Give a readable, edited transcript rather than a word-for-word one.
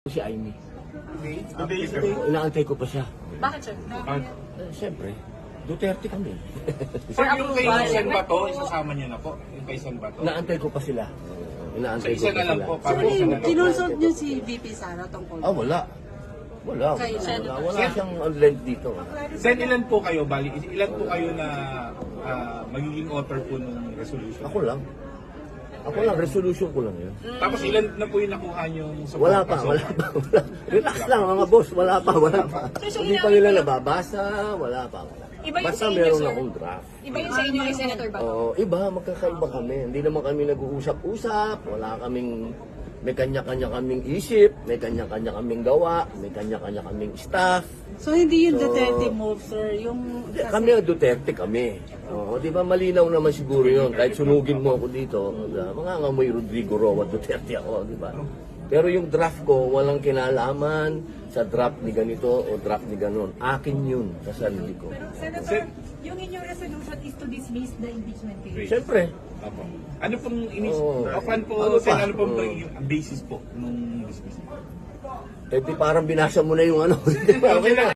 Si Amy. Today, Inaantay ko pa siya. Bakit, sir? Siyempre, Duterte kami. Sir, yung kay Sen Bato, isasama niyo na po. Yung kay Sen Bato. Inaantay ko pa sila. So, Inaantay ko isa pa na lang sila. po. Para isa na Sorry, lang po. kinonsult niyo si VP Sara tungkol. Wala. Wala siyang lend dito. Sen, ilan po kayo, bali? Ilan po kayo na magiging author po ng resolution? Ako lang, resolution ko lang yun. Tapos ilan na po yung nakuha niyo sa Wala pa. Relax lang mga boss, wala pa. Hindi pa nila nababasa, wala pa. Iba yung Basta sa inyo, meron sir. akong draft. Iba yung sa inyo kay Senator Bato. Oo, iba, magkakaiba kami. Hindi naman kami nag-uusap-usap, wala kaming, may kanya-kanya kaming isip, may kanya-kanya kaming gawa, may kanya-kanya kaming staff. So hindi yung So, Duterte move, sir. Yung Hindi, kami ang Duterte kami. Oo, di ba malinaw naman siguro yun. Kahit sunugin mo ako dito, mga ngamoy Rodrigo Roa Duterte ako, di ba? Pero yung draft ko, walang kinalaman sa draft ni ganito o draft ni ganon. Akin yun, sa sarili ko. Senator, yung inyong resolution is to dismiss the impeachment case. Siyempre, Opo. Ano pong Oo. Saan po, Ano Sen, pa? ano pong ang basis po nung dismissal? di parang binasa mo na yung ano. Okay na.